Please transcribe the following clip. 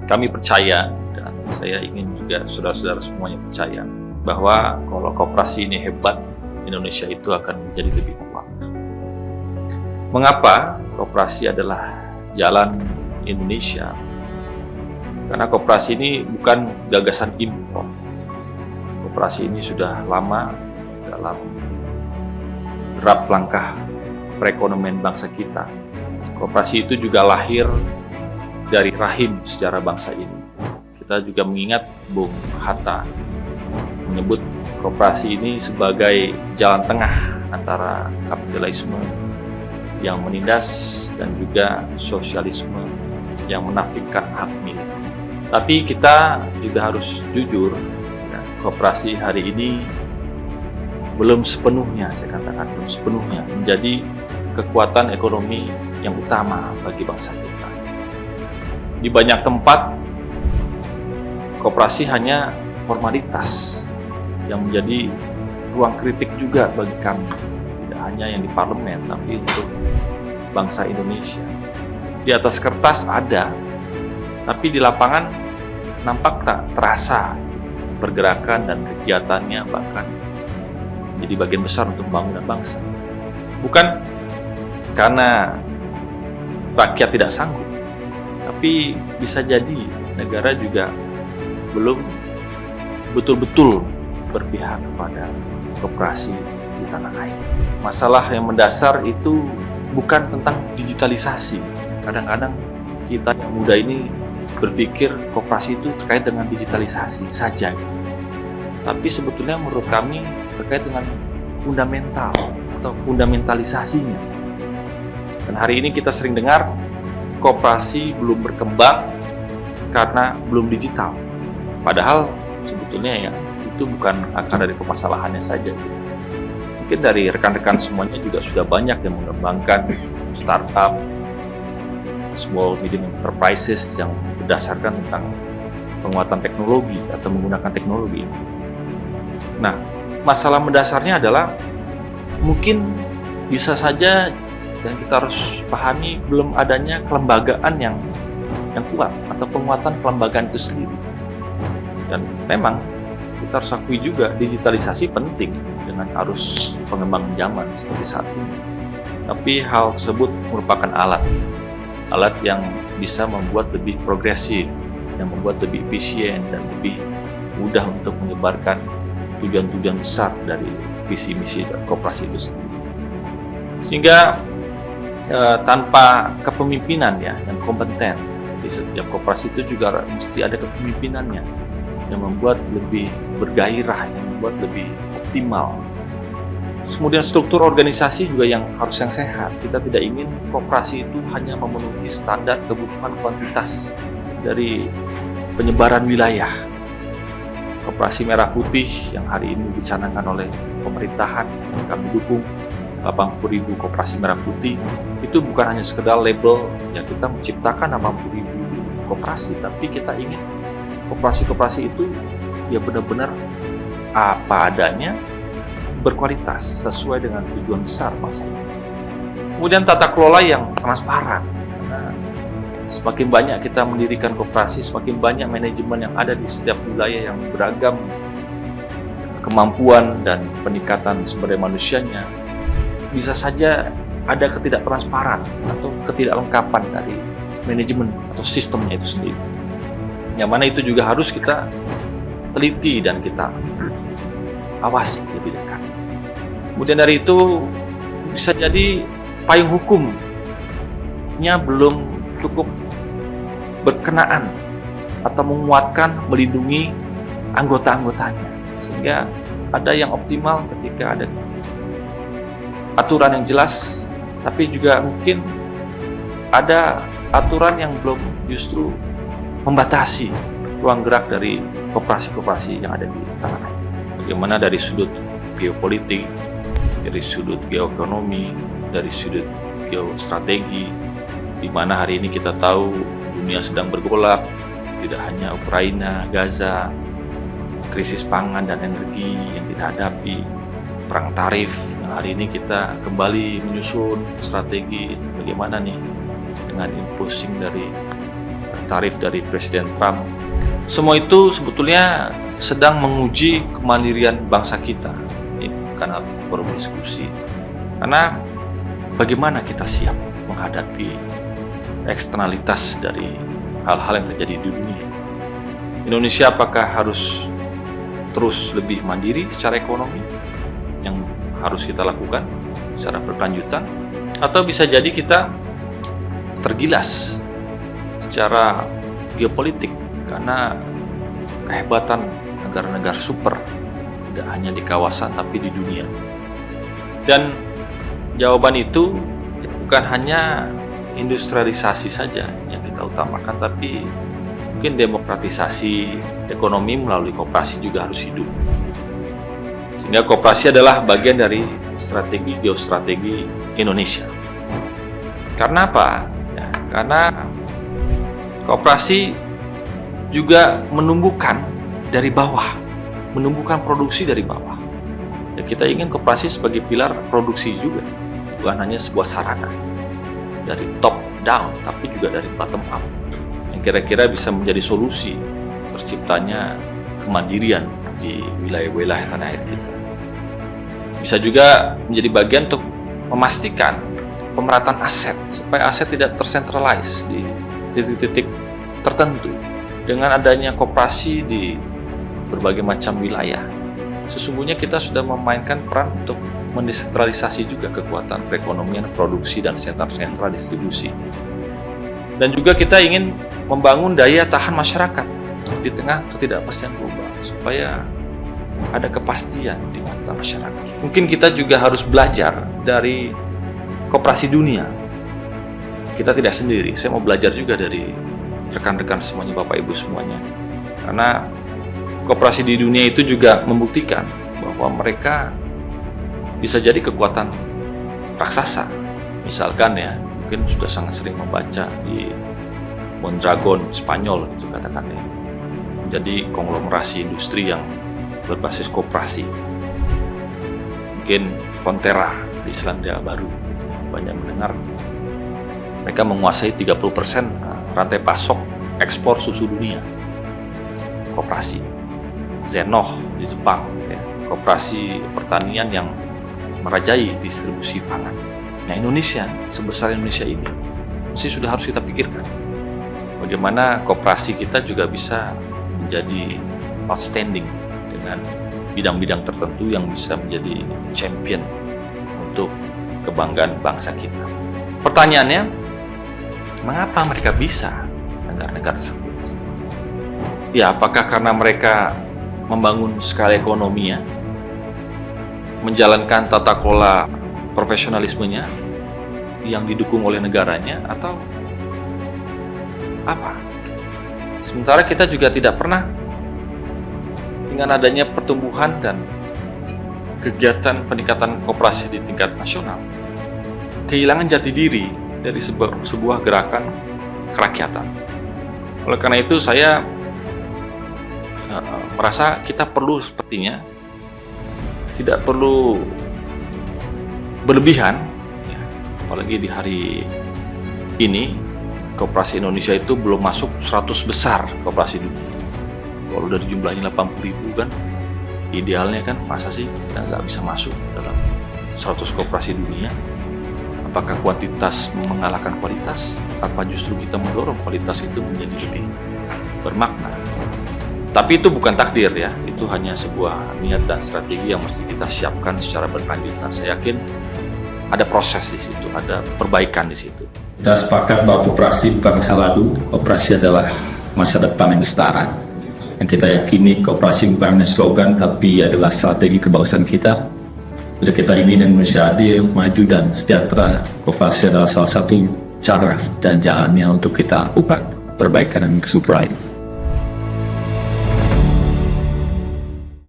Kami percaya, dan saya ingin juga saudara-saudara semuanya percaya, bahwa kalau koperasi ini hebat, Indonesia itu akan menjadi lebih kuat. Mengapa koperasi adalah jalan Indonesia? Karena koperasi ini bukan gagasan impor. Koperasi ini sudah lama dalam derap langkah perekonomian bangsa kita. Koperasi itu juga lahir dari rahim sejarah bangsa ini. Kita juga mengingat Bung Hatta menyebut koperasi ini sebagai jalan tengah antara kapitalisme yang menindas dan juga sosialisme yang menafikan hak milik. Tapi kita juga harus jujur, koperasi hari ini belum sepenuhnya, saya katakan belum sepenuhnya menjadi kekuatan ekonomi yang utama bagi bangsa kita. Di banyak tempat, koperasi hanya formalitas yang menjadi ruang kritik juga bagi kami. Tidak hanya yang di parlemen, tapi untuk bangsa Indonesia. Di atas kertas ada, tapi di lapangan nampak tak terasa pergerakan dan kegiatannya, bahkan menjadi bagian besar untuk pembangunan bangsa. Bukan karena rakyat tidak sanggup, tapi bisa jadi negara juga belum betul-betul berpihak kepada koperasi di tanah air. Masalah yang mendasar itu bukan tentang digitalisasi. Kadang-kadang kita yang muda ini berpikir koperasi itu terkait dengan digitalisasi saja. Tapi sebetulnya menurut kami terkait dengan fundamental atau fundamentalisasinya. Dan hari ini kita sering dengar koperasi belum berkembang karena belum digital. Padahal sebetulnya ya itu bukan akar dari permasalahannya saja. Mungkin dari rekan-rekan semuanya juga sudah banyak yang mengembangkan startup, small medium enterprises yang berdasarkan tentang penguatan teknologi atau menggunakan teknologi. Nah, masalah mendasarnya adalah mungkin bisa saja dan kita harus pahami belum adanya kelembagaan yang kuat atau penguatan kelembagaan itu sendiri. Dan memang kita harus akui juga digitalisasi penting dengan arus pengembangan zaman seperti saat ini. Tapi hal tersebut merupakan alat yang bisa membuat lebih progresif, yang membuat lebih efisien dan lebih mudah untuk menyebarkan tujuan-tujuan besar dari visi misi koperasi itu sendiri. Sehingga tanpa kepemimpinan ya yang kompeten di setiap koperasi itu juga mesti ada kepemimpinannya yang membuat lebih bergairah, yang membuat lebih optimal. Kemudian struktur organisasi juga yang sehat. Kita tidak ingin koperasi itu hanya memenuhi standar kebutuhan kuantitas dari penyebaran wilayah. Koperasi Merah Putih yang hari ini dicanangkan oleh pemerintahan, kami dukung 80.000 koperasi Merah Putih, itu bukan hanya sekedar label, ya kita menciptakan 80.000 koperasi, tapi kita ingin koperasi-koperasi itu ya benar-benar apa adanya, berkualitas, sesuai dengan tujuan besar bangsa ini. Kemudian tata kelola yang transparan. Karena semakin banyak kita mendirikan koperasi, semakin banyak manajemen yang ada di setiap wilayah yang beragam kemampuan dan peningkatan sumber daya manusianya, bisa saja ada ketidaktransparan atau ketidaklengkapan dari manajemen atau sistemnya itu sendiri. Yang mana itu juga harus kita teliti dan kita awasi lebih dekat. Kemudian dari itu bisa jadi payung hukumnya belum cukup berkenaan atau menguatkan, melindungi anggota-anggotanya. Sehingga ada yang optimal ketika ada aturan yang jelas, tapi juga mungkin ada aturan yang belum justru membatasi ruang gerak dari koperasi-koperasi yang ada di tanah air. Bagaimana dari sudut geopolitik, dari sudut geoekonomi, dari sudut geostrategi, di mana hari ini kita tahu dunia sedang bergolak, tidak hanya Ukraina, Gaza, krisis pangan dan energi yang kita hadapi, perang tarif yang hari ini kita kembali menyusun strategi bagaimana nih dengan impulsing dari tarif dari Presiden Trump. Semua itu sebetulnya sedang menguji kemandirian bangsa kita. Ini karena berdiskusi. Karena bagaimana kita siap menghadapi eksternalitas dari hal-hal yang terjadi di dunia. Indonesia apakah harus terus lebih mandiri secara ekonomi yang harus kita lakukan secara berkelanjutan, atau bisa jadi kita tergilas secara geopolitik karena kehebatan negara-negara super, tidak hanya di kawasan tapi di dunia. Dan jawaban itu bukan hanya industrialisasi saja yang kita utamakan, tapi mungkin demokratisasi ekonomi melalui koperasi juga harus hidup. Sehingga koperasi adalah bagian dari strategi geostrategi Indonesia. Karena apa? Ya, karena koperasi juga menumbuhkan dari bawah, menumbuhkan produksi dari bawah. Ya, kita ingin koperasi sebagai pilar produksi juga, bukan hanya sebuah sarana dari top down, tapi juga dari bottom up, yang kira-kira bisa menjadi solusi terciptanya kemandirian di wilayah-wilayah tanah air kita. Bisa juga menjadi bagian untuk memastikan pemerataan aset, supaya aset tidak tersentralize di titik-titik tertentu. Dengan adanya koperasi di berbagai macam wilayah, sesungguhnya kita sudah memainkan peran untuk mendesentralisasi juga kekuatan perekonomian, produksi, dan sentra-sentra distribusi. Dan juga kita ingin membangun daya tahan masyarakat di tengah ketidakpastian global, supaya ada kepastian di mata masyarakat. Mungkin kita juga harus belajar dari koperasi dunia. Kita tidak sendiri, saya mau belajar juga dari rekan-rekan semuanya, Bapak Ibu semuanya. Karena koperasi di dunia itu juga membuktikan bahwa mereka bisa jadi kekuatan raksasa. Misalkan ya, mungkin sudah sangat sering membaca di Mondragon Spanyol gitu katakan ya. Jadi konglomerasi industri yang berbasis koperasi. Mungkin Fonterra di Selandia Baru, banyak mendengar. Mereka menguasai 30% rantai pasok ekspor susu dunia. Koperasi. Zenoh di Jepang, ya, koperasi pertanian yang merajai distribusi pangan. Nah, Indonesia, sebesar Indonesia ini, mesti sudah harus kita pikirkan bagaimana koperasi kita juga bisa menjadi outstanding dengan bidang-bidang tertentu yang bisa menjadi champion untuk kebanggaan bangsa kita. Pertanyaannya, mengapa mereka bisa negara-negara tersebut? Ya, apakah karena mereka membangun skala ekonominya, menjalankan tata kelola profesionalismenya yang didukung oleh negaranya, atau apa? Sementara kita juga tidak pernah dengan adanya pertumbuhan dan kegiatan peningkatan koperasi di tingkat nasional, kehilangan jati diri dari sebuah gerakan kerakyatan. Oleh karena itu saya merasa kita perlu sepertinya tidak perlu berlebihan, ya, apalagi di hari ini koperasi Indonesia itu belum masuk 100 besar koperasi dunia. Kalau dari jumlahnya 80.000 kan, idealnya kan masa sih kita nggak bisa masuk dalam 100 koperasi dunia? Apakah kuantitas mengalahkan kualitas? Apa justru kita mendorong kualitas itu menjadi lebih bermakna? Tapi itu bukan takdir ya, itu hanya sebuah niat dan strategi yang mesti kita siapkan secara berkelanjutan. Saya yakin ada proses di situ, ada perbaikan di situ. Kita sepakat bahwa koperasi bukan masa lalu, koperasi adalah masa depan yang setara. Yang kita yakini koperasi bukan hanya slogan, tapi adalah strategi kebangsaan kita. Bila kita ingin Indonesia adil, maju dan sejahtera, koperasi adalah salah satu cara dan jalannya untuk kita lakukan perbaikan dan kesuburan.